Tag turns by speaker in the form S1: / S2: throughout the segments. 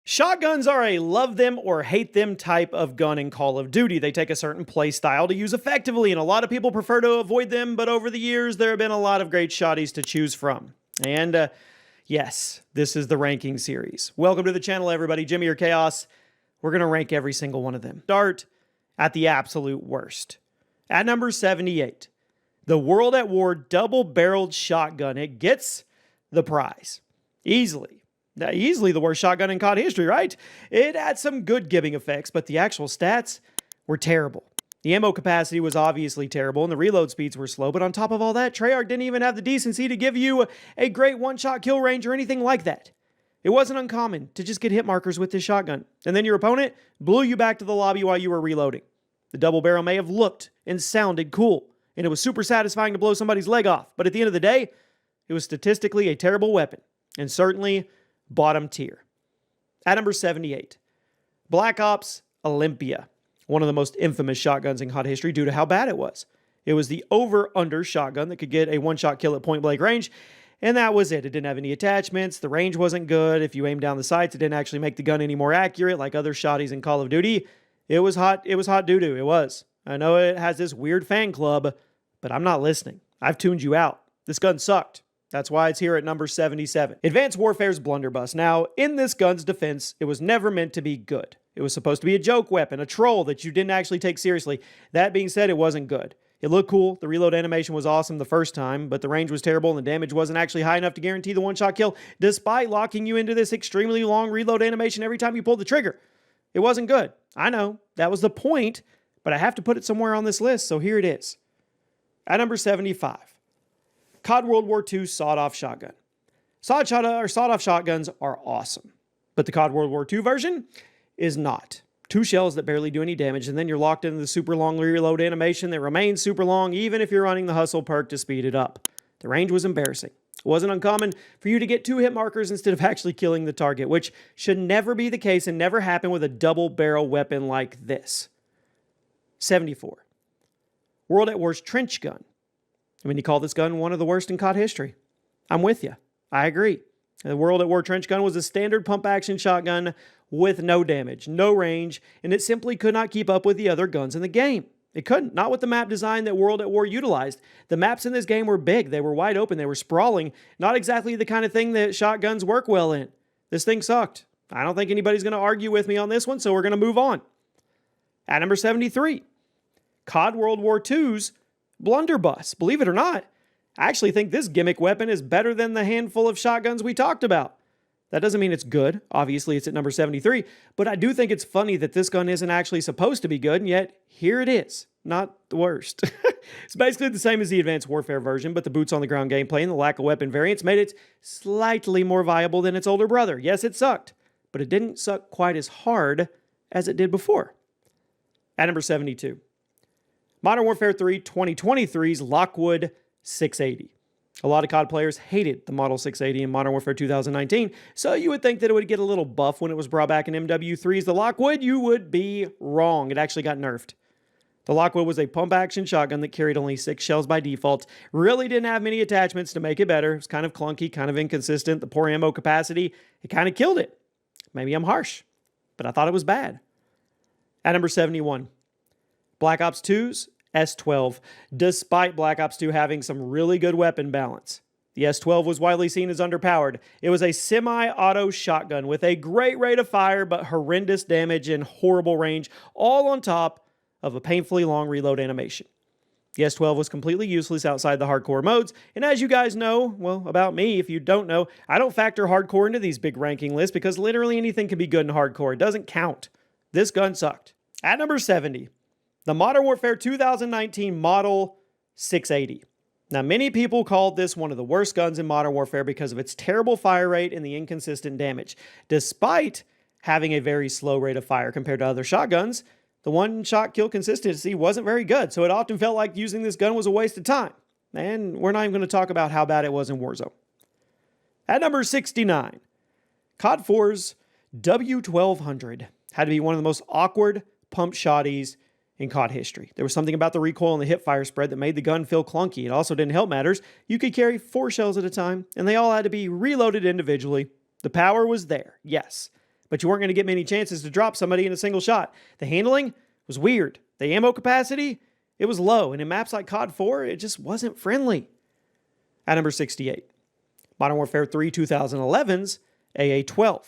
S1: Shotguns are a love them or hate them type of gun in Call of Duty. They take a certain play style to use effectively, and a lot of people prefer to avoid them, but over the years, there have been a lot of great shotties to choose from. And yes, this is the ranking series. Welcome to the channel, everybody. Jimmy or Chaos. We're going to rank every single one of them. Start at the absolute worst. At number 78, the World at War double-barreled shotgun. It gets the prize. Easily the worst shotgun in COD history, right? It had some good giving effects, but the actual stats were terrible. The ammo capacity was obviously terrible, and the reload speeds were slow, but on top of all that, Treyarch didn't even have the decency to give you a great one-shot kill range or anything like that. It wasn't uncommon to just get hit markers with this shotgun, and then your opponent blew you back to the lobby while you were reloading. The double barrel may have looked and sounded cool, and it was super satisfying to blow somebody's leg off, but at the end of the day, it was statistically a terrible weapon, and certainly bottom tier. At number 78, Black Ops Olympia, one of the most infamous shotguns in COD history due to how bad it was. It was the over-under shotgun that could get a one-shot kill at point-blank range, and that was it. It didn't have any attachments, the range wasn't good, if you aimed down the sights, it didn't actually make the gun any more accurate like other shotties in Call of Duty. It was hot doo-doo, it was. I know it has this weird fan club, but I'm not listening. I've tuned you out. This gun sucked. That's why it's here at number 77. Advanced Warfare's Blunderbuss. Now, in this gun's defense, it was never meant to be good. It was supposed to be a joke weapon, a troll that you didn't actually take seriously. That being said, it wasn't good. It looked cool, the reload animation was awesome the first time, but the range was terrible and the damage wasn't actually high enough to guarantee the one-shot kill, despite locking you into this extremely long reload animation every time you pulled the trigger. It wasn't good. I know, that was the point, but I have to put it somewhere on this list, so here it is. At number 75. COD World War II sawed-off shotgun. Sawed-off shotguns are awesome, but the COD World War II version is not. 2 shells that barely do any damage, and then you're locked into the super long reload animation that remains super long even if you're running the hustle perk to speed it up. The range was embarrassing. It wasn't uncommon for you to get 2 hit markers instead of actually killing the target, which should never be the case and never happen with a double-barrel weapon like this. 74. World at War's trench gun. I mean, you call this gun one of the worst in COD history. I'm with you. I agree. The World at War trench gun was a standard pump-action shotgun with no damage, no range, and it simply could not keep up with the other guns in the game. It couldn't. Not with the map design that World at War utilized. The maps in this game were big. They were wide open. They were sprawling. Not exactly the kind of thing that shotguns work well in. This thing sucked. I don't think anybody's going to argue with me on this one, so we're going to move on. At number 73, COD World War II's Blunderbuss. Believe it or not, I actually think this gimmick weapon is better than the handful of shotguns we talked about. That doesn't mean it's good. Obviously, it's at number 73, but I do think it's funny that this gun isn't actually supposed to be good, and yet here it is. Not the worst. It's basically the same as the Advanced Warfare version, but the boots-on-the-ground gameplay and the lack of weapon variants made it slightly more viable than its older brother. Yes, it sucked, but it didn't suck quite as hard as it did before. At number 72. Modern Warfare 3 2023's Lockwood 680. A lot of COD players hated the Model 680 in Modern Warfare 2019, so you would think that it would get a little buff when it was brought back in MW3's The Lockwood. You would be wrong. It actually got nerfed. The Lockwood was a pump-action shotgun that carried only 6 shells by default, really didn't have many attachments to make it better. It was kind of clunky, kind of inconsistent. The poor ammo capacity, it kind of killed it. Maybe I'm harsh, but I thought it was bad. At number 71. Black Ops 2's S12, despite Black Ops 2 having some really good weapon balance. The S12 was widely seen as underpowered. It was a semi-auto shotgun with a great rate of fire, but horrendous damage and horrible range, all on top of a painfully long reload animation. The S12 was completely useless outside the hardcore modes, and as you guys know, well, about me, if you don't know, I don't factor hardcore into these big ranking lists because literally anything can be good in hardcore. It doesn't count. This gun sucked. At number 70. The Modern Warfare 2019 Model 680. Now, many people called this one of the worst guns in Modern Warfare because of its terrible fire rate and the inconsistent damage. Despite having a very slow rate of fire compared to other shotguns, the one-shot kill consistency wasn't very good, so it often felt like using this gun was a waste of time. And we're not even going to talk about how bad it was in Warzone. At number 69, COD 4's W1200 had to be one of the most awkward pump shotties in COD history. There was something about the recoil and the hip fire spread that made the gun feel clunky. It also didn't help matters. You could carry 4 shells at a time, and they all had to be reloaded individually. The power was there, yes, but you weren't going to get many chances to drop somebody in a single shot. The handling was weird. The ammo capacity, it was low. And in maps like COD 4, it just wasn't friendly. At number 68, Modern Warfare 3 2011's AA-12.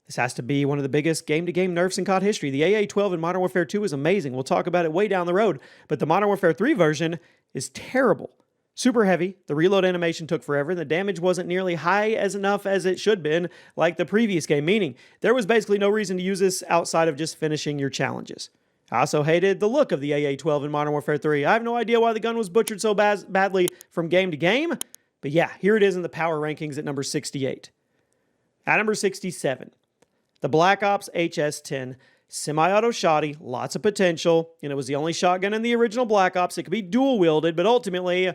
S1: This has to be one of the biggest game-to-game nerfs in COD history. The AA-12 in Modern Warfare 2 is amazing. We'll talk about it way down the road. But the Modern Warfare 3 version is terrible. Super heavy, the reload animation took forever, and the damage wasn't nearly high as enough as it should have been like the previous game, meaning there was basically no reason to use this outside of just finishing your challenges. I also hated the look of the AA-12 in Modern Warfare 3. I have no idea why the gun was butchered so badly from game to game, but yeah, here it is in the power rankings at number 68. At number 67, the Black Ops HS-10 semi-auto shotty, lots of potential, and it was the only shotgun in the original Black Ops. It could be dual-wielded, but ultimately,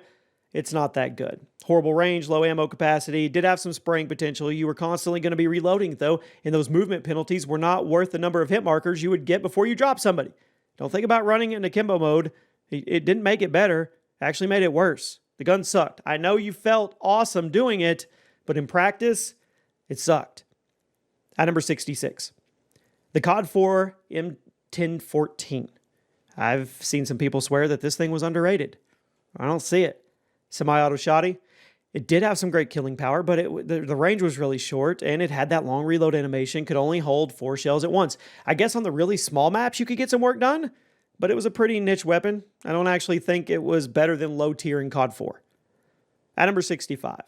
S1: it's not that good. Horrible range, low ammo capacity, did have some spraying potential. You were constantly going to be reloading, though, and those movement penalties were not worth the number of hit markers you would get before you drop somebody. Don't think about running in akimbo mode. It didn't make it better. It actually made it worse. The gun sucked. I know you felt awesome doing it, but in practice, it sucked. At number 66, the COD 4 M1014. I've seen some people swear that this thing was underrated. I don't see it. Semi-auto shotty. It did have some great killing power, but the range was really short, and it had that long reload animation, could only hold 4 shells at once. I guess on the really small maps you could get some work done, but it was a pretty niche weapon. I don't actually think it was better than low tier in COD 4. At number 65,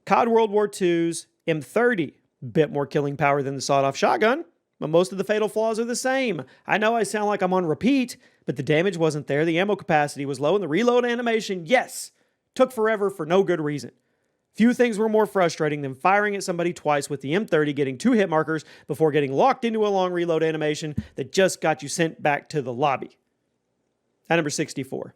S1: COD World War II's M30. Bit more killing power than the sawed-off shotgun, but most of the fatal flaws are the same. I know I sound like I'm on repeat, but the damage wasn't there, the ammo capacity was low, and the reload animation, yes, took forever for no good reason. Few things were more frustrating than firing at somebody twice with the M30, getting 2 hit markers before getting locked into a long reload animation that just got you sent back to the lobby. At number 64,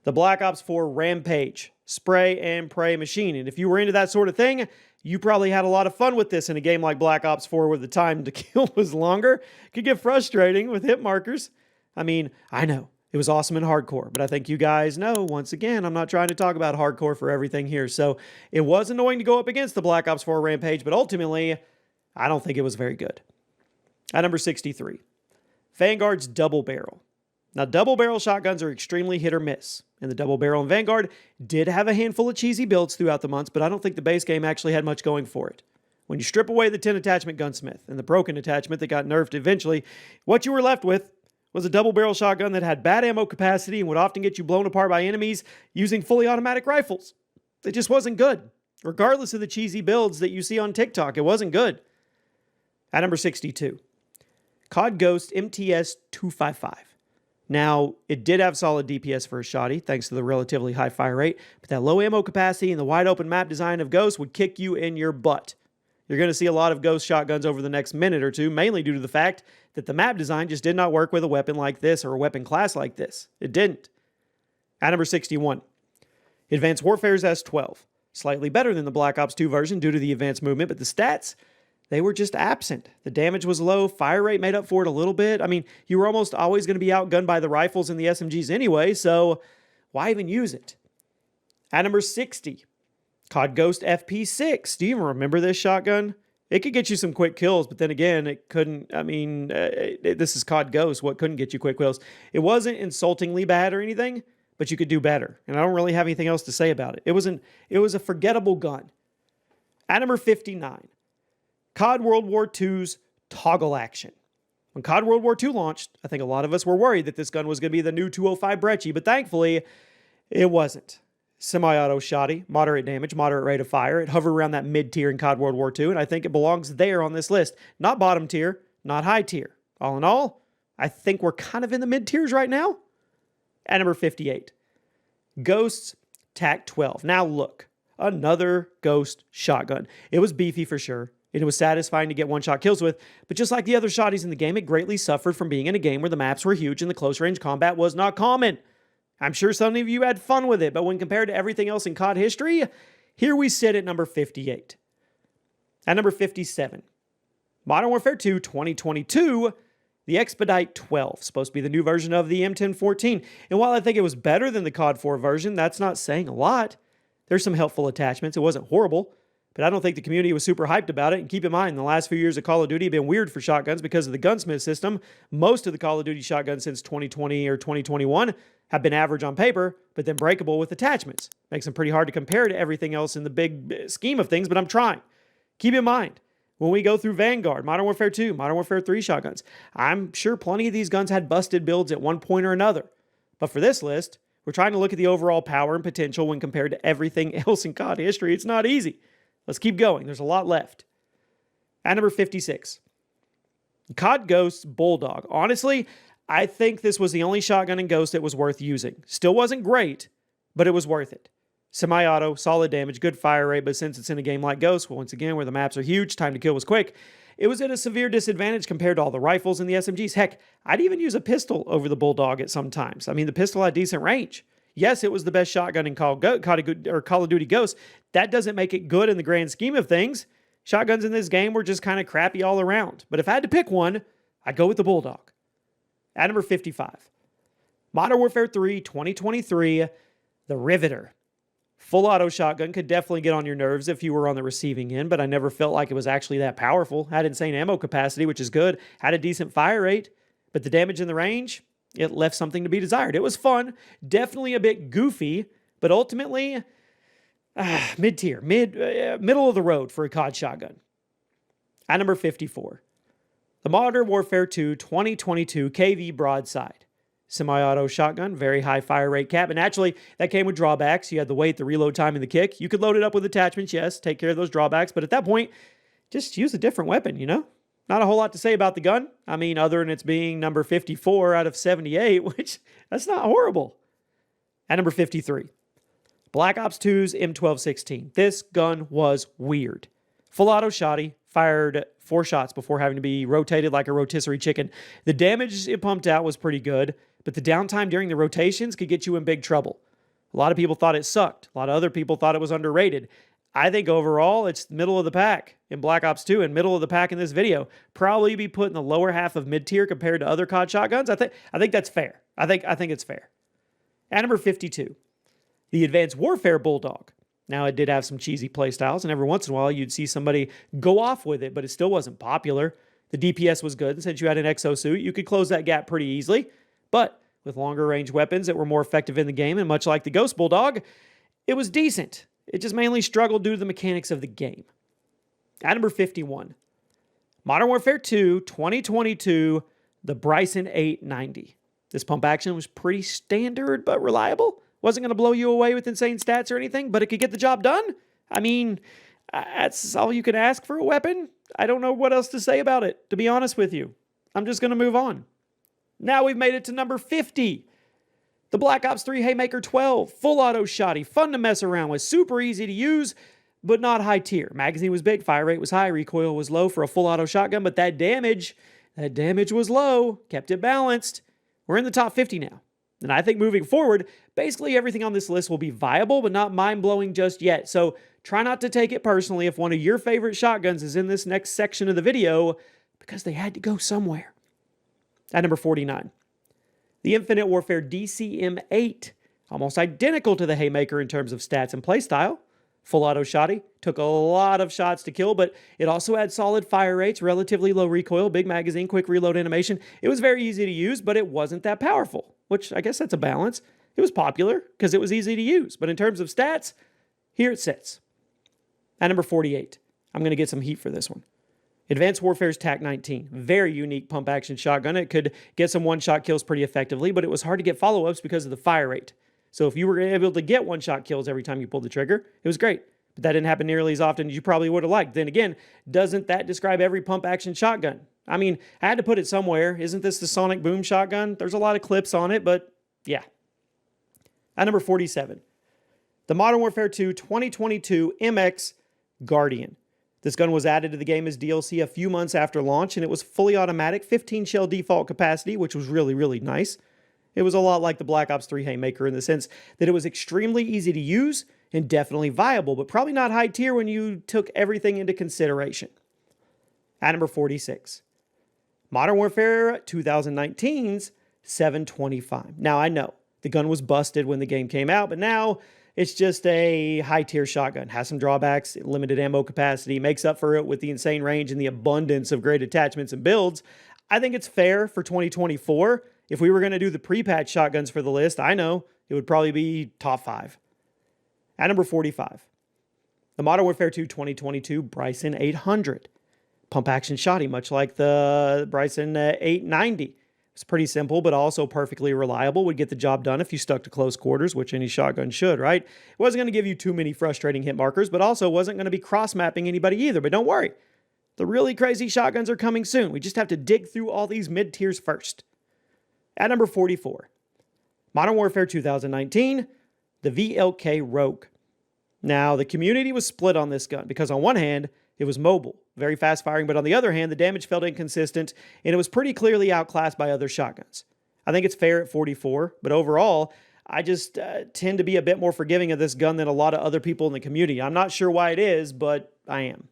S1: the Black Ops 4 Rampage spray and pray machine. And if you were into that sort of thing, you probably had a lot of fun with this in a game like Black Ops 4 where the time to kill was longer. It could get frustrating with hit markers. I mean, I know it was awesome in hardcore, but I think you guys know, once again, I'm not trying to talk about hardcore for everything here. So it was annoying to go up against the Black Ops 4 Rampage, but ultimately, I don't think it was very good. At number 63, Vanguard's Double Barrel. Now, double barrel shotguns are extremely hit or miss, and the double barrel in Vanguard did have a handful of cheesy builds throughout the months, but I don't think the base game actually had much going for it. When you strip away the 10 attachment gunsmith and the broken attachment that got nerfed eventually, what you were left with was a double barrel shotgun that had bad ammo capacity and would often get you blown apart by enemies using fully automatic rifles. It just wasn't good. Regardless of the cheesy builds that you see on TikTok, it wasn't good. At number 62, COD Ghost MTS 255. Now, it did have solid DPS for a shotty, thanks to the relatively high fire rate, but that low ammo capacity and the wide open map design of Ghost would kick you in your butt. You're going to see a lot of Ghost shotguns over the next minute or two, mainly due to the fact that the map design just did not work with a weapon like this or a weapon class like this. It didn't. At number 61, Advanced Warfare's S12. Slightly better than the Black Ops 2 version due to the advanced movement, but the stats, they were just absent. The damage was low, fire rate made up for it a little bit. I mean, you were almost always going to be outgunned by the rifles and the SMGs anyway, so why even use it? At number 60, COD Ghost FP6. Do you even remember this shotgun? It could get you some quick kills, but then again, it couldn't. I mean, this is COD Ghost. What couldn't get you quick kills? It wasn't insultingly bad or anything, but you could do better. And I don't really have anything else to say about it. It was a forgettable gun. At number 59, COD World War II's Toggle Action. When COD World War II launched, I think a lot of us were worried that this gun was going to be the new 205 Brecci, but thankfully, it wasn't. Semi-auto shotty, moderate damage, moderate rate of fire. It hovered around that mid-tier in COD World War II, and I think it belongs there on this list. Not bottom tier, not high tier. All in all, I think we're kind of in the mid-tiers right now. At number 58, Ghost's TAC-12. Now look, another Ghost shotgun. It was beefy for sure. It was satisfying to get one-shot kills with, but just like the other shotties in the game, it greatly suffered from being in a game where the maps were huge and the close-range combat was not common. I'm sure some of you had fun with it, but when compared to everything else in COD history, here we sit at number 58. At number 57, Modern Warfare 2 2022, the Expedite 12, supposed to be the new version of the M1014. And while I think it was better than the COD 4 version, that's not saying a lot. There's some helpful attachments. It wasn't horrible. but I don't think the community was super hyped about it. And keep in mind, the last few years of Call of Duty have been weird for shotguns because of the gunsmith system. Most of the Call of Duty shotguns since 2020 or 2021 have been average on paper, but then breakable with attachments. Makes them pretty hard to compare to everything else in the big scheme of things, but I'm trying. Keep in mind, when we go through Vanguard, Modern Warfare 2, Modern Warfare 3 shotguns, I'm sure plenty of these guns had busted builds at one point or another. But for this list, we're trying to look at the overall power and potential when compared to everything else in COD history. It's not easy. Let's keep going. There's a lot left. At number 56, COD Ghost's Bulldog. Honestly, I think this was the only shotgun in Ghost that was worth using. Still wasn't great, but it was worth it. Semi-auto, solid damage, good fire rate, but since it's in a game like Ghost, once again, where the maps are huge, time to kill was quick, it was at a severe disadvantage compared to all the rifles and the SMGs. Heck, I'd even use a pistol over the Bulldog at some times. I mean, the pistol had decent range. Yes, it was the best shotgun in Call of Duty Ghost. That doesn't make it good in the grand scheme of things. Shotguns in this game were just kind of crappy all around. But if I had to pick one, I'd go with the Bulldog. At number 55, Modern Warfare 3 2023, the Riveter. Full auto shotgun could definitely get on your nerves if you were on the receiving end, but I never felt like it was actually that powerful. Had insane ammo capacity, which is good. Had a decent fire rate, but the damage in the range, it left something to be desired. It was fun, definitely a bit goofy, but ultimately mid-tier, middle of the road for a COD shotgun. At number 54, the Modern Warfare 2 2022 KV Broadside. Semi-auto shotgun, very high fire rate cap, and naturally, that came with drawbacks. You had the weight, the reload time, and the kick. You could load it up with attachments, yes, take care of those drawbacks, but at that point, just use a different weapon, you know? Not a whole lot to say about the gun. I mean, other than it's being number 54 out of 78, which, that's not horrible. At number 53, Black Ops 2's M1216. This gun was weird. Full auto shotty, fired 4 shots before having to be rotated like a rotisserie chicken. The damage it pumped out was pretty good, but the downtime during the rotations could get you in big trouble. A lot of people thought it sucked. A lot of other people thought it was underrated. I think overall, it's middle of the pack in Black Ops 2 and middle of the pack in this video. Probably be put in the lower half of mid-tier compared to other COD shotguns. I think that's fair. I think it's fair. At number 52, the Advanced Warfare Bulldog. Now, it did have some cheesy playstyles, and every once in a while, you'd see somebody go off with it, but it still wasn't popular. The DPS was good, and since you had an exosuit, you could close that gap pretty easily. But with longer range weapons that were more effective in the game, and much like the Ghost Bulldog, it was decent. It just mainly struggled due to the mechanics of the game. At number 51, Modern Warfare 2 2022, the Bryson 890. This pump action was pretty standard but reliable. Wasn't going to blow you away with insane stats or anything, but it could get the job done. I mean, that's all you could ask for a weapon. I don't know what else to say about it, to be honest with you. I'm just going to move on. Now we've made it to number 50. The Black Ops 3 Haymaker 12. Full auto shotty, fun to mess around with, super easy to use, but not high tier. Magazine was big, fire rate was high, recoil was low for a full auto shotgun, but that damage was low, kept it balanced. We're in the top 50 now. And I think moving forward, basically everything on this list will be viable, but not mind-blowing just yet. So try not to take it personally if one of your favorite shotguns is in this next section of the video, because they had to go somewhere. At number 49, the Infinite Warfare DCM-8. Almost identical to the Haymaker in terms of stats and playstyle. Full auto shotty, took a lot of shots to kill, but it also had solid fire rates, relatively low recoil, big magazine, quick reload animation. It was very easy to use, but it wasn't that powerful, which I guess that's a balance. It was popular because it was easy to use, but in terms of stats, here it sits. At number 48, I'm going to get some heat for this one. Advanced Warfare's TAC-19. Very unique pump action shotgun. It could get some one-shot kills pretty effectively, but it was hard to get follow-ups because of the fire rate. So if you were able to get one-shot kills every time you pulled the trigger, it was great. But that didn't happen nearly as often as you probably would have liked. Then again, doesn't that describe every pump action shotgun? I mean, I had to put it somewhere. Isn't this the Sonic Boom shotgun? There's a lot of clips on it, but yeah. At number 47, the Modern Warfare 2 2022 MX Guardian. This gun was added to the game as DLC a few months after launch, and it was fully automatic, 15 shell default capacity, which was really, really nice. It was a lot like the Black Ops 3 Haymaker in the sense that it was extremely easy to use and definitely viable, but probably not high tier when you took everything into consideration. At number 46, Modern Warfare 2019's 725. Now, I know the gun was busted when the game came out, but now It's just a high-tier shotgun. Has some drawbacks, limited ammo capacity, makes up for it with the insane range and the abundance of great attachments and builds. I think it's fair for 2024. If we were going to do the pre-patch shotguns for the list, I know it would probably be top 5. At number 45, the Modern Warfare 2 2022 Bryson 800. Pump-action shotty, much like the Bryson 890. It's pretty simple, but also perfectly reliable. Would get the job done if you stuck to close quarters, which any shotgun should, right? It wasn't going to give you too many frustrating hit markers, but also wasn't going to be cross-mapping anybody either. But don't worry. The really crazy shotguns are coming soon. We just have to dig through all these mid-tiers first. At number 44, Modern Warfare 2019, the VLK Rogue. Now, the community was split on this gun because on one hand, it was mobile, very fast firing, but on the other hand, the damage felt inconsistent, and it was pretty clearly outclassed by other shotguns. I think it's fair at 44, but overall, I just tend to be a bit more forgiving of this gun than a lot of other people in the community. I'm not sure why it is, but I am.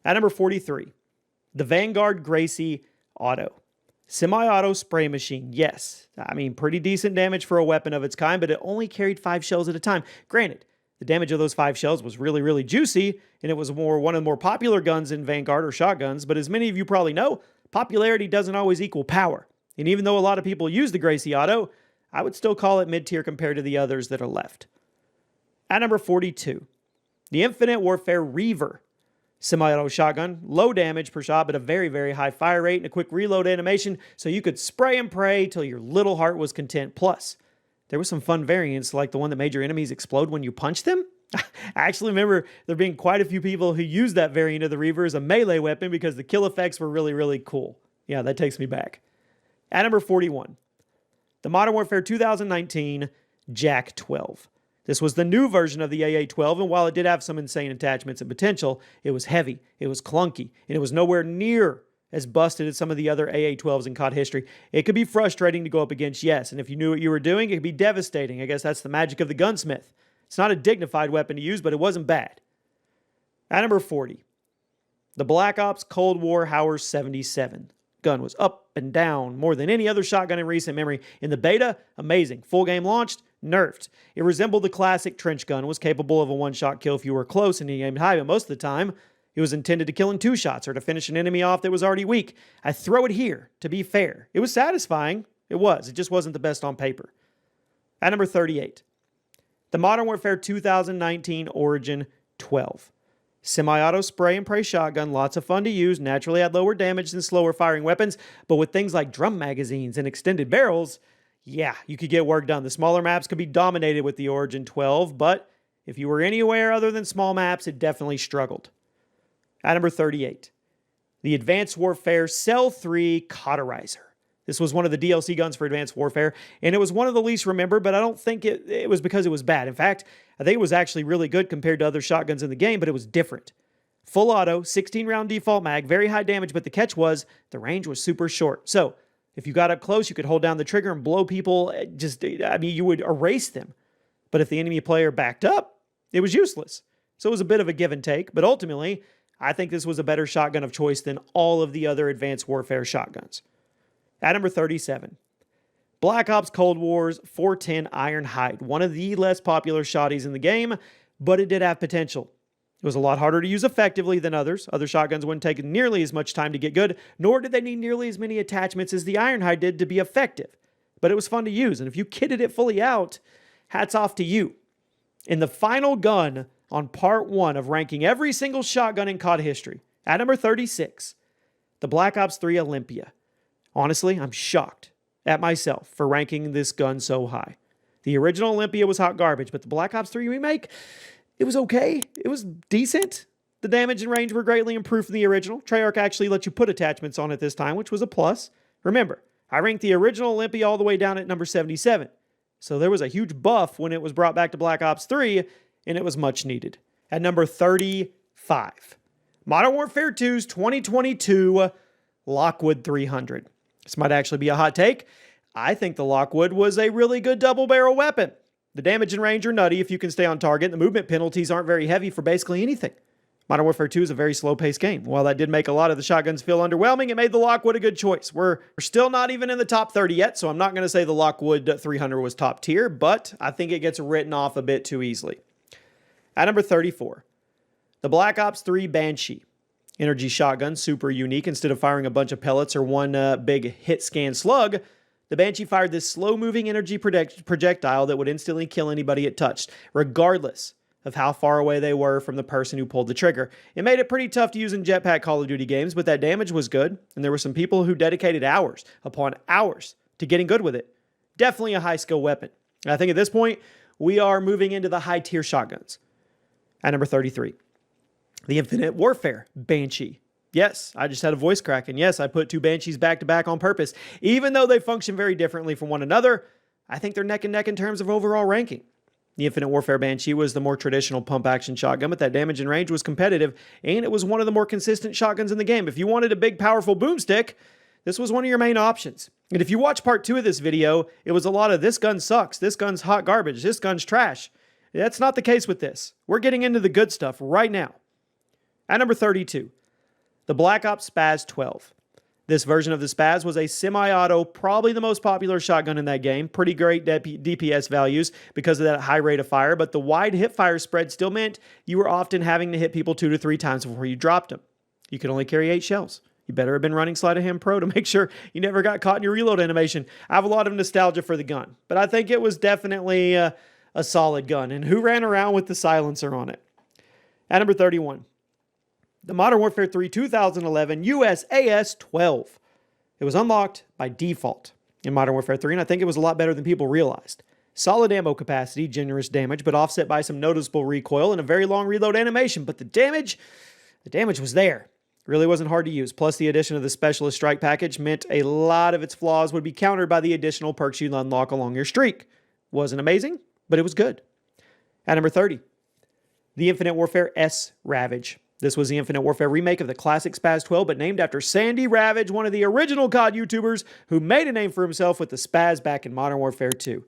S1: At number 43, the Vanguard Gracie Auto. Semi-auto spray machine, yes. I mean, pretty decent damage for a weapon of its kind, but it only carried 5 shells at a time. Granted, the damage of those 5 shells was really, really juicy, and it was one of the more popular guns in Vanguard or shotguns, but as many of you probably know, popularity doesn't always equal power. And even though a lot of people use the Gracie Auto, I would still call it mid-tier compared to the others that are left. At number 42, the Infinite Warfare Reaver. Semi-auto shotgun, low damage per shot, but a very, very high fire rate and a quick reload animation, so you could spray and pray till your little heart was content. Plus, there were some fun variants like the one that made your enemies explode when you punch them. I actually remember there being quite a few people who used that variant of the Reaver as a melee weapon because the kill effects were really, really cool. Yeah, that takes me back. At number 41, the Modern Warfare 2019 Jack 12. This was the new version of the AA-12, and while it did have some insane attachments and potential, it was heavy, it was clunky, and it was nowhere near as busted as some of the other AA-12s in COD history. It could be frustrating to go up against, yes, and if you knew what you were doing, it could be devastating. I guess that's the magic of the gunsmith. It's not a dignified weapon to use, but it wasn't bad. At number 40, the Black Ops Cold War Howard 77. Gun was up and down more than any other shotgun in recent memory. In the beta, amazing. Full game launched, nerfed. It resembled the classic trench gun, was capable of a one-shot kill if you were close and he aimed high, but most of the time, it was intended to kill in 2 shots or to finish an enemy off that was already weak. I throw it here, to be fair. It was satisfying. It was. It just wasn't the best on paper. At number 38, the Modern Warfare 2019 Origin 12. Semi-auto spray and pray shotgun, lots of fun to use, naturally had lower damage than slower firing weapons, but with things like drum magazines and extended barrels, yeah, you could get work done. The smaller maps could be dominated with the Origin 12, but if you were anywhere other than small maps, it definitely struggled. At number 38, the Advanced Warfare Cell 3 Cauterizer. This was one of the DLC guns for Advanced Warfare, and it was one of the least remembered, but I don't think it was because it was bad. In fact, I think it was actually really good compared to other shotguns in the game, but it was different. Full auto, 16-round default mag, very high damage, but the catch was the range was super short. So, if you got up close, you could hold down the trigger and blow people, you would erase them. But if the enemy player backed up, it was useless. So it was a bit of a give and take, but ultimately, I think this was a better shotgun of choice than all of the other Advanced Warfare shotguns. At number 37, Black Ops Cold War's 410 Ironhide, one of the less popular shotties in the game, but it did have potential. It was a lot harder to use effectively than others. Other shotguns wouldn't take nearly as much time to get good, nor did they need nearly as many attachments as the Ironhide did to be effective. But it was fun to use, and if you kitted it fully out, hats off to you. In the final gun on part 1 of ranking every single shotgun in COD history, at number 36, the Black Ops 3 Olympia. Honestly, I'm shocked at myself for ranking this gun so high. The original Olympia was hot garbage, but the Black Ops 3 remake, it was okay. It was decent. The damage and range were greatly improved from the original. Treyarch actually let you put attachments on it this time, which was a plus. Remember, I ranked the original Olympia all the way down at number 77. So there was a huge buff when it was brought back to Black Ops 3, and it was much needed. At number 35, Modern Warfare 2's 2022 Lockwood 300. This might actually be a hot take. I think the Lockwood was a really good double-barrel weapon. The damage and range are nutty if you can stay on target. The movement penalties aren't very heavy for basically anything. Modern Warfare 2 is a very slow-paced game. While that did make a lot of the shotguns feel underwhelming, it made the Lockwood a good choice. We're still not even in the top 30 yet, so I'm not going to say the Lockwood 300 was top tier, but I think it gets written off a bit too easily. At number 34, the Black Ops 3 Banshee. Energy shotgun, super unique. Instead of firing a bunch of pellets or one big hit-scan slug, the Banshee fired this slow-moving energy projectile that would instantly kill anybody it touched, regardless of how far away they were from the person who pulled the trigger. It made it pretty tough to use in jetpack Call of Duty games, but that damage was good, and there were some people who dedicated hours upon hours to getting good with it. Definitely a high-skill weapon. And I think at this point, we are moving into the high-tier shotguns. At number 33, the Infinite Warfare Banshee. Yes, I just had a voice crack, and yes, I put two Banshees back-to-back on purpose. Even though they function very differently from one another, I think they're neck and neck in terms of overall ranking. The Infinite Warfare Banshee was the more traditional pump-action shotgun, but that damage and range was competitive, and it was one of the more consistent shotguns in the game. If you wanted a big, powerful boomstick, this was one of your main options. And if you watch part 2 of this video, it was a lot of this gun sucks, this gun's hot garbage, this gun's trash. That's not the case with this. We're getting into the good stuff right now. At number 32, the Black Ops Spaz 12. This version of the Spaz was a semi-auto, probably the most popular shotgun in that game. Pretty great DPS values because of that high rate of fire, but the wide hip-fire spread still meant you were often having to hit people 2 to 3 times before you dropped them. You could only carry 8 shells. You better have been running Sleight of Hand Pro to make sure you never got caught in your reload animation. I have a lot of nostalgia for the gun, but I think it was definitely a solid gun. And who ran around with the silencer on it? At number 31. The Modern Warfare 3 2011 USAS 12. It was unlocked by default in Modern Warfare 3, and I think it was a lot better than people realized. Solid ammo capacity, generous damage, but offset by some noticeable recoil and a very long reload animation. But the damage was there. It really wasn't hard to use. Plus, the addition of the Specialist Strike package meant a lot of its flaws would be countered by the additional perks you'd unlock along your streak. Wasn't amazing, but it was good. At number 30, the Infinite Warfare S Ravage. This was the Infinite Warfare remake of the classic Spaz 12, but named after Sandy Ravage, one of the original COD YouTubers who made a name for himself with the Spaz back in Modern Warfare 2.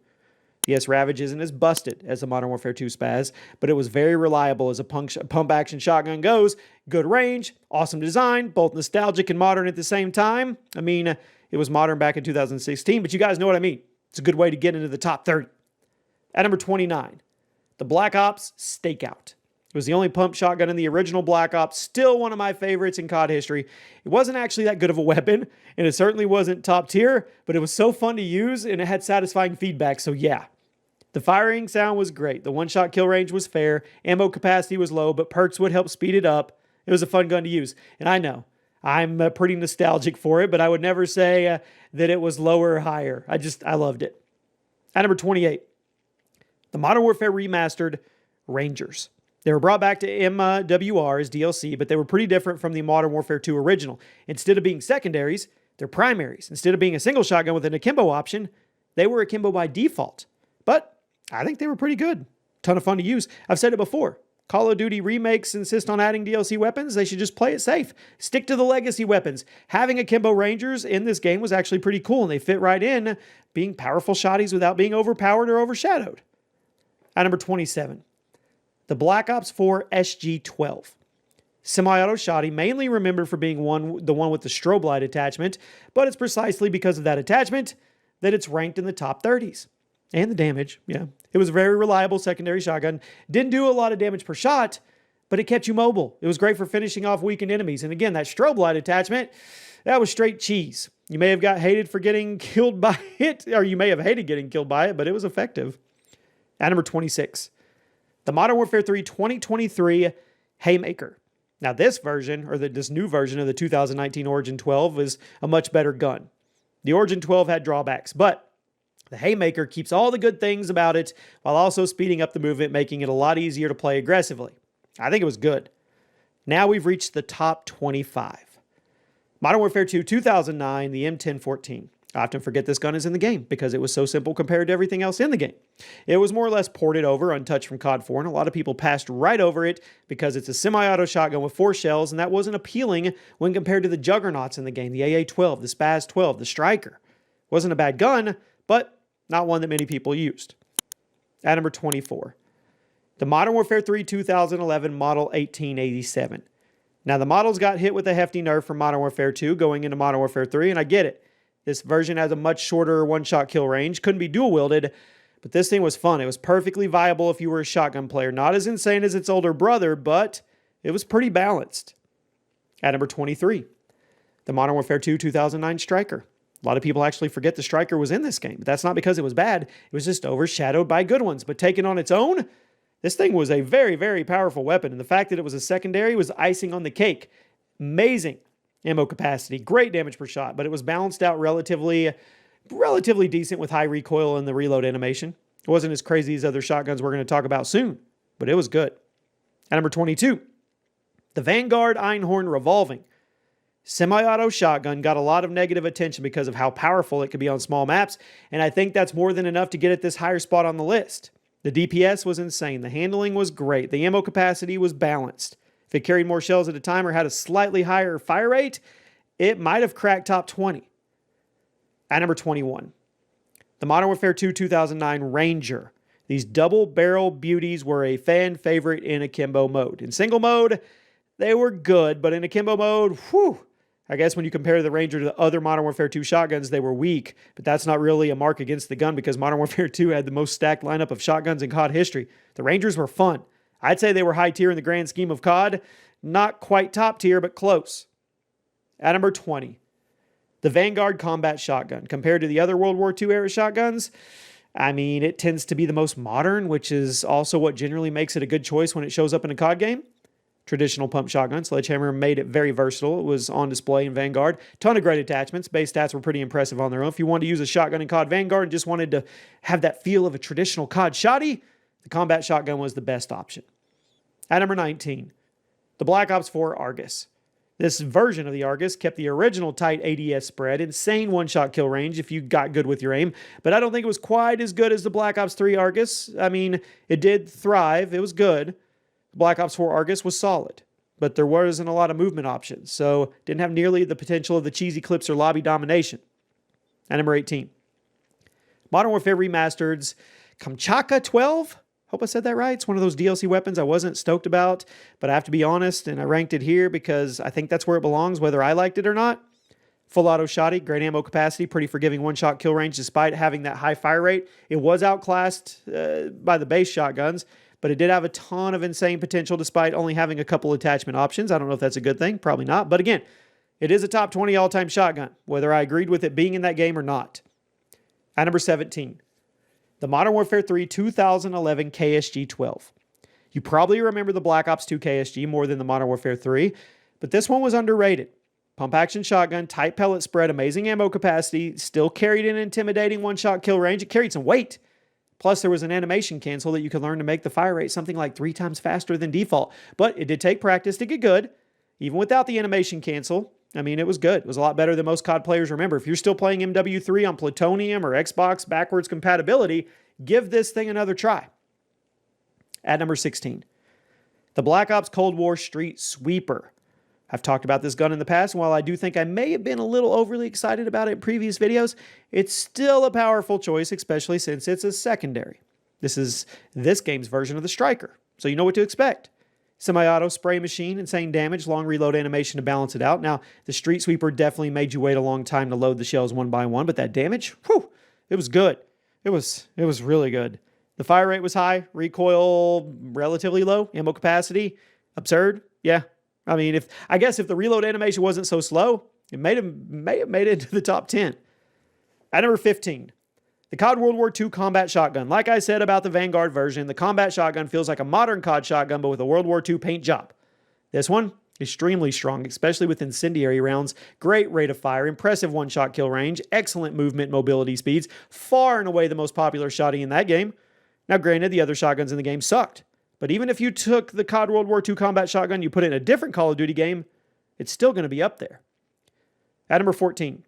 S1: The S Ravage isn't as busted as the Modern Warfare 2 Spaz, but it was very reliable as a pump-action shotgun goes. Good range, awesome design, both nostalgic and modern at the same time. I mean, it was modern back in 2016, but you guys know what I mean. It's a good way to get into the top 30. At number 29, the Black Ops Stakeout. It was the only pump shotgun in the original Black Ops, still one of my favorites in COD history. It wasn't actually that good of a weapon, and it certainly wasn't top tier, but it was so fun to use, and it had satisfying feedback, so yeah. The firing sound was great. The one-shot kill range was fair. Ammo capacity was low, but perks would help speed it up. It was a fun gun to use, and I know, I'm pretty nostalgic for it, but I would never say that it was lower or higher. I loved it. At number 28, the Modern Warfare Remastered Rangers. They were brought back to MWR as DLC, but they were pretty different from the Modern Warfare 2 original. Instead of being secondaries, they're primaries. Instead of being a single shotgun with an akimbo option, they were akimbo by default. But I think they were pretty good. Ton of fun to use. I've said it before. Call of Duty remakes insist on adding DLC weapons. They should just play it safe. Stick to the legacy weapons. Having akimbo Rangers in this game was actually pretty cool, and they fit right in being powerful shotties without being overpowered or overshadowed. At number 27. The Black Ops 4 SG-12. Semi-auto shotty, mainly remembered for being the one with the strobe light attachment, but it's precisely because of that attachment that it's ranked in the top 30s. And the damage, yeah. It was a very reliable secondary shotgun. Didn't do a lot of damage per shot, but it kept you mobile. It was great for finishing off weakened enemies. And again, that strobe light attachment, that was straight cheese. You may have got hated for getting killed by it, or you may have hated getting killed by it, but it was effective. At number 26. The Modern Warfare 3 2023 Haymaker. Now this version, or this new version of the 2019 Origin 12 is a much better gun. The Origin 12 had drawbacks, but the Haymaker keeps all the good things about it while also speeding up the movement, making it a lot easier to play aggressively. I think it was good. Now we've reached the top 25. Modern Warfare 2 2009, the M1014. I often forget this gun is in the game because it was so simple compared to everything else in the game. It was more or less ported over, untouched from COD 4, and a lot of people passed right over it because it's a semi-auto shotgun with 4 shells, and that wasn't appealing when compared to the juggernauts in the game, the AA-12, the Spaz 12, the Striker. Wasn't a bad gun, but not one that many people used. At number 24, The Modern Warfare 3 2011 Model 1887. Now, the models got hit with a hefty nerf from Modern Warfare 2 going into Modern Warfare 3, and I get it. This version has a much shorter one-shot kill range, couldn't be dual-wielded, but this thing was fun. It was perfectly viable if you were a shotgun player. Not as insane as its older brother, but it was pretty balanced. At number 23, the Modern Warfare 2 2009 Striker. A lot of people actually forget the Striker was in this game, but that's not because it was bad. It was just overshadowed by good ones. But taken on its own, this thing was a very, very powerful weapon. And the fact that it was a secondary was icing on the cake. Amazing ammo capacity, great damage per shot, but it was balanced out relatively decent with high recoil and the reload animation. It wasn't as crazy as other shotguns we're going to talk about soon, but it was good. At number 22, the Vanguard Einhorn Revolving. Semi-auto shotgun got a lot of negative attention because of how powerful it could be on small maps, and I think that's more than enough to get it this higher spot on the list. The DPS was insane. The handling was great. The ammo capacity was balanced. If it carried more shells at a time or had a slightly higher fire rate, it might have cracked top 20. At number 21, the Modern Warfare 2 2009 Ranger. These double-barrel beauties were a fan favorite in akimbo mode. In single mode, they were good, but in akimbo mode, whew, I guess when you compare the Ranger to the other Modern Warfare 2 shotguns, they were weak, but that's not really a mark against the gun because Modern Warfare 2 had the most stacked lineup of shotguns in COD history. The Rangers were fun. I'd say they were high tier in the grand scheme of COD. Not quite top tier, but close. At number 20, the Vanguard Combat Shotgun. Compared to the other World War II era shotguns, I mean, it tends to be the most modern, which is also what generally makes it a good choice when it shows up in a COD game. Traditional pump shotgun. Sledgehammer made it very versatile. It was on display in Vanguard. Ton of great attachments. Base stats were pretty impressive on their own. If you wanted to use a shotgun in COD Vanguard and just wanted to have that feel of a traditional COD shotty, the combat shotgun was the best option. At number 19, the Black Ops 4 Argus. This version of the Argus kept the original tight ADS spread, insane one-shot kill range if you got good with your aim, but I don't think it was quite as good as the Black Ops 3 Argus. I mean, it did thrive. It was good. Black Ops 4 Argus was solid, but there wasn't a lot of movement options, so didn't have nearly the potential of the cheesy clips or lobby domination. At number 18, Modern Warfare Remastered's Kamchatka 12? Hope I said that right. It's one of those DLC weapons I wasn't stoked about, but I have to be honest, and I ranked it here because I think that's where it belongs, whether I liked it or not. Full auto shotty, great ammo capacity, pretty forgiving one-shot kill range despite having that high fire rate. It was outclassed by the base shotguns, but it did have a ton of insane potential despite only having a couple attachment options. I don't know if that's a good thing. Probably not. But again, it is a top 20 all-time shotgun, whether I agreed with it being in that game or not. At number 17, the Modern Warfare 3 2011 KSG-12. You probably remember the Black Ops 2 KSG more than the Modern Warfare 3, but this one was underrated. Pump action shotgun, tight pellet spread, amazing ammo capacity, still carried an intimidating one-shot kill range. It carried some weight. Plus, there was an animation cancel that you could learn to make the fire rate something like 3 times faster than default. But it did take practice to get good. Even without the animation cancel, I mean, it was good. It was a lot better than most COD players remember. If you're still playing MW3 on Plutonium or Xbox backwards compatibility, give this thing another try. At number 16, the Black Ops Cold War Street Sweeper. I've talked about this gun in the past, and while I do think I may have been a little overly excited about it in previous videos, it's still a powerful choice, especially since it's a secondary. This is this game's version of the Striker, so you know what to expect. Semi-auto spray machine, insane damage, long reload animation to balance it out. Now, the Street Sweeper definitely made you wait a long time to load the shells one by one, but that damage, whew, it was good. It was really good. The fire rate was high, recoil relatively low, ammo capacity, absurd, yeah. I mean, I guess if the reload animation wasn't so slow, it may have made it into the top 10. At number 15, the COD World War II Combat Shotgun. Like I said about the Vanguard version, the Combat Shotgun feels like a modern COD shotgun, but with a World War II paint job. This one, extremely strong, especially with incendiary rounds. Great rate of fire, impressive one-shot kill range, excellent movement mobility speeds, far and away the most popular shotty in that game. Now, granted, the other shotguns in the game sucked. But even if you took the COD World War II Combat Shotgun, you put it in a different Call of Duty game, it's still going to be up there. At number 14,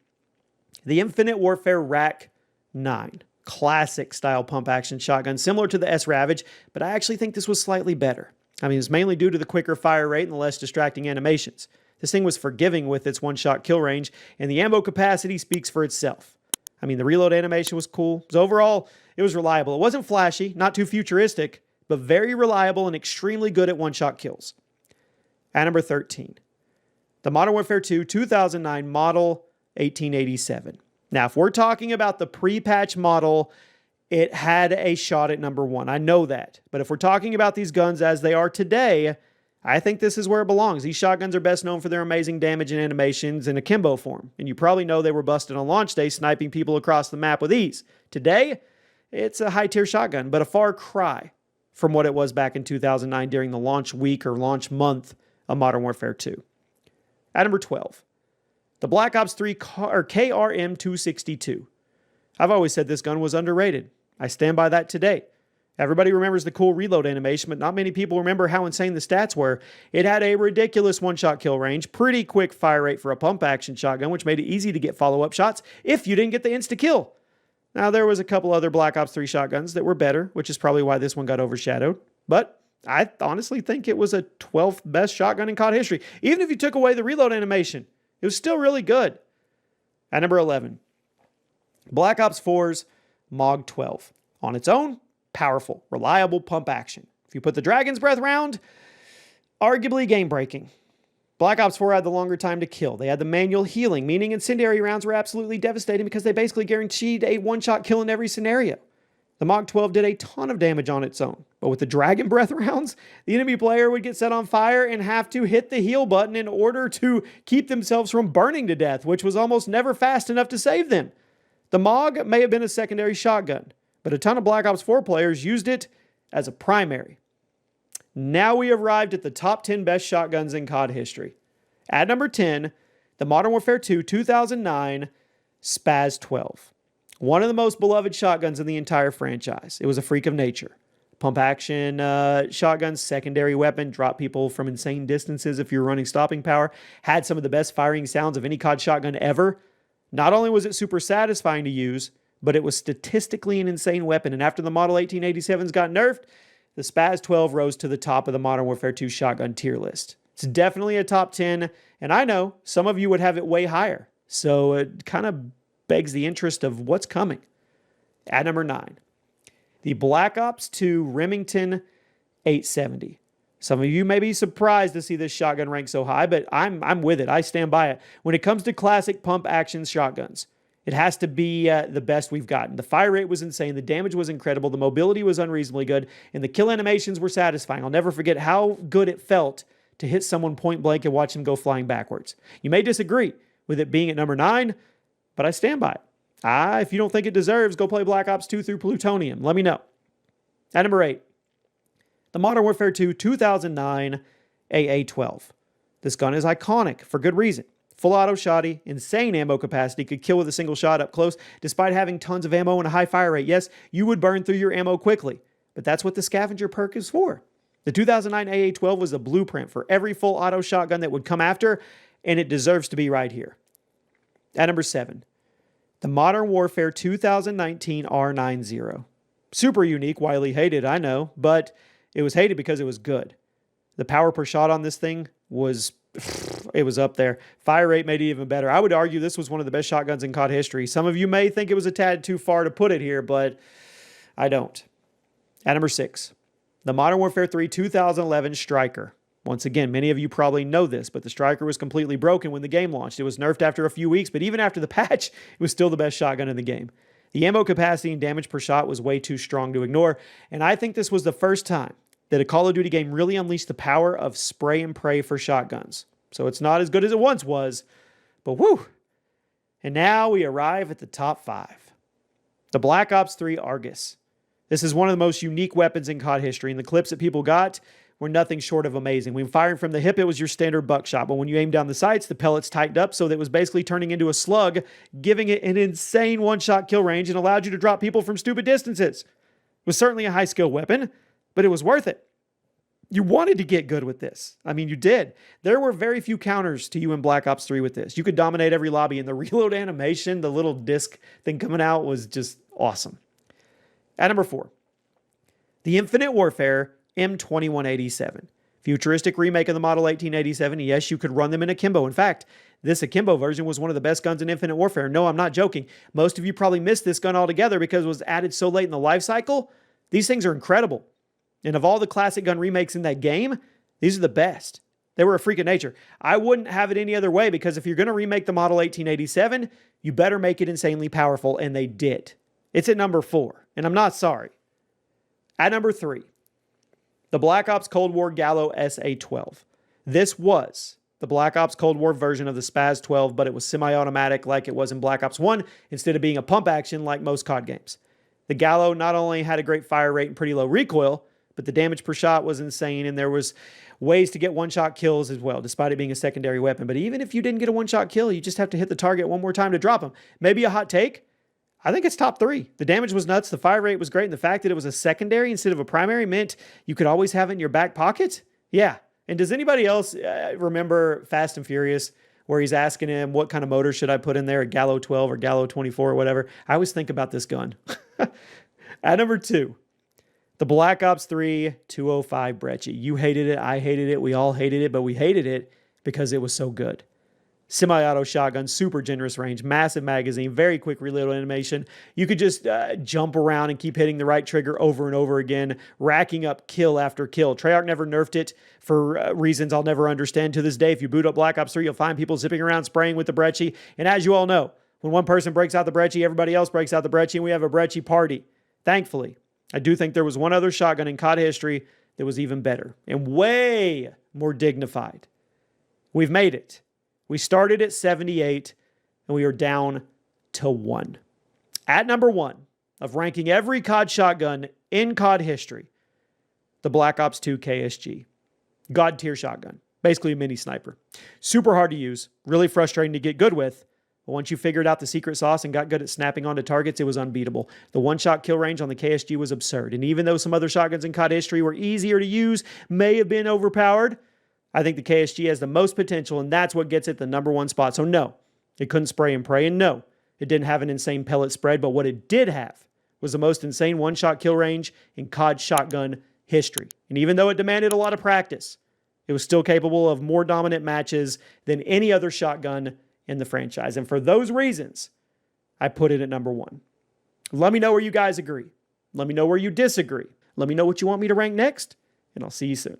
S1: the Infinite Warfare RAC-9. Classic style pump action shotgun, similar to the S-Ravage, but I actually think this was slightly better. I mean, it's mainly due to the quicker fire rate and the less distracting animations. This thing was forgiving with its one-shot kill range, and the ammo capacity speaks for itself. I mean, the reload animation was cool. So overall, it was reliable. It wasn't flashy, not too futuristic, but very reliable and extremely good at one-shot kills. At number 13, the Modern Warfare 2 2009 Model 1887. Now, if we're talking about the pre-patch model, it had a shot at number 1. I know that. But if we're talking about these guns as they are today, I think this is where it belongs. These shotguns are best known for their amazing damage and animations in akimbo form. And you probably know they were busted on launch day, sniping people across the map with ease. Today, it's a high-tier shotgun, but a far cry from what it was back in 2009 during the launch week or launch month of Modern Warfare 2. At number 12, the Black Ops 3 KRM 262. I've always said this gun was underrated. I stand by that today. Everybody remembers the cool reload animation, but not many people remember how insane the stats were. It had a ridiculous one-shot kill range, pretty quick fire rate for a pump-action shotgun, which made it easy to get follow-up shots if you didn't get the insta-kill. Now, there was a couple other Black Ops 3 shotguns that were better, which is probably why this one got overshadowed. But I honestly think it was a 12th best shotgun in COD history. Even if you took away the reload animation, it was still really good. At number 11, Black Ops 4's MOG 12. On its own, powerful, reliable pump action. If you put the Dragon's Breath round, arguably game-breaking. Black Ops 4 had the longer time to kill. They had the manual healing, meaning incendiary rounds were absolutely devastating because they basically guaranteed a one-shot kill in every scenario. The MOG 12 did a ton of damage on its own, but with the Dragon Breath rounds, the enemy player would get set on fire and have to hit the heal button in order to keep themselves from burning to death, which was almost never fast enough to save them. The MOG may have been a secondary shotgun, but a ton of Black Ops 4 players used it as a primary. Now we arrived at the top 10 best shotguns in COD history. At number 10, the Modern Warfare 2 2009 Spaz 12. One of the most beloved shotguns in the entire franchise. It was a freak of nature. Pump action shotgun, secondary weapon, drop people from insane distances if you're running stopping power. Had some of the best firing sounds of any COD shotgun ever. Not only was it super satisfying to use, but it was statistically an insane weapon. And after the Model 1887s got nerfed, the Spaz 12 rose to the top of the Modern Warfare 2 shotgun tier list. It's definitely a top 10, and I know some of you would have it way higher. So it kind of begs the interest of what's coming. At number 9, the Black Ops 2 Remington 870. Some of you may be surprised to see this shotgun rank so high, but I'm with it. I stand by it. When it comes to classic pump action shotguns, it has to be the best we've gotten. The fire rate was insane. The damage was incredible. The mobility was unreasonably good. And the kill animations were satisfying. I'll never forget how good it felt to hit someone point blank and watch them go flying backwards. You may disagree with it being at number 9, but I stand by it. If you don't think it deserves, go play Black Ops 2 through Plutonium. Let me know. At number 8, the Modern Warfare 2 2009 AA-12. This gun is iconic for good reason. Full auto shotty, insane ammo capacity, could kill with a single shot up close, despite having tons of ammo and a high fire rate. Yes, you would burn through your ammo quickly, but that's what the scavenger perk is for. The 2009 AA-12 was the blueprint for every full auto shotgun that would come after, and it deserves to be right here. At number 7, the Modern Warfare 2019 R90. Super unique, widely hated, I know, but it was hated because it was good. The power per shot on this thing was it was up there. Fire rate made it even better. I would argue this was one of the best shotguns in COD history. Some of you may think it was a tad too far to put it here, but I don't. At number 6, the Modern Warfare 3 2011 Striker. Once again, many of you probably know this, but the Striker was completely broken when the game launched. It was nerfed after a few weeks, but even after the patch, it was still the best shotgun in the game. The ammo capacity and damage per shot was way too strong to ignore, and I think this was the first time that a Call of Duty game really unleashed the power of spray and pray for shotguns. So it's not as good as it once was, but whew. And now we arrive at the top 5. The Black Ops 3 Argus. This is one of the most unique weapons in COD history, and the clips that people got were nothing short of amazing. When firing from the hip, it was your standard buckshot, but when you aimed down the sights, the pellets tightened up so that it was basically turning into a slug, giving it an insane one-shot kill range and allowed you to drop people from stupid distances. It was certainly a high-skill weapon, but it was worth it. You wanted to get good with this. I mean, you did. There were very few counters to you in Black Ops 3 with this. You could dominate every lobby, and the reload animation, the little disc thing coming out, was just awesome. At number 4, the Infinite Warfare M2187. Futuristic remake of the Model 1887. Yes, you could run them in akimbo. In fact, this akimbo version was one of the best guns in Infinite Warfare. No, I'm not joking. Most of you probably missed this gun altogether because it was added so late in the life cycle. These things are incredible. And of all the classic gun remakes in that game, these are the best. They were a freak of nature. I wouldn't have it any other way, because if you're going to remake the Model 1887, you better make it insanely powerful, and they did. It's at number 4, and I'm not sorry. At number 3, the Black Ops Cold War Gallo SA-12. This was the Black Ops Cold War version of the Spaz 12, but it was semi-automatic like it was in Black Ops 1, instead of being a pump action like most COD games. The Gallo not only had a great fire rate and pretty low recoil, but the damage per shot was insane, and there was ways to get one-shot kills as well, despite it being a secondary weapon. But even if you didn't get a one-shot kill, you just have to hit the target one more time to drop them. Maybe a hot take? I think it's top 3. The damage was nuts, the fire rate was great, and the fact that it was a secondary instead of a primary meant you could always have it in your back pocket. Yeah. And does anybody else remember Fast and Furious, where he's asking him, what kind of motor should I put in there, a Gallo 12 or Gallo 24 or whatever? I always think about this gun. At number 2, the Black Ops 3 205 Brecci. You hated it, I hated it, we all hated it, but we hated it because it was so good. Semi-auto shotgun, super generous range, massive magazine, very quick reload animation. You could just jump around and keep hitting the right trigger over and over again, racking up kill after kill. Treyarch never nerfed it for reasons I'll never understand to this day. If you boot up Black Ops 3, you'll find people zipping around spraying with the Brecci. And as you all know, when one person breaks out the Brecci, everybody else breaks out the Brecci, and we have a Brecci party. Thankfully, I do think there was one other shotgun in COD history that was even better and way more dignified. We've made it. We started at 78, and we are down to 1. At number 1 of ranking every COD shotgun in COD history, the Black Ops 2 KSG. God tier shotgun. Basically a mini sniper. Super hard to use, really frustrating to get good with, but once you figured out the secret sauce and got good at snapping onto targets, it was unbeatable. The one-shot kill range on the KSG was absurd, and even though some other shotguns in COD history were easier to use, may have been overpowered, I think the KSG has the most potential, and that's what gets it the number 1 spot. So no, it couldn't spray and pray, and no, it didn't have an insane pellet spread, but what it did have was the most insane one-shot kill range in COD shotgun history. And even though it demanded a lot of practice, it was still capable of more dominant matches than any other shotgun in the franchise. And for those reasons, I put it at number 1. Let me know where you guys agree. Let me know where you disagree. Let me know what you want me to rank next, and I'll see you soon.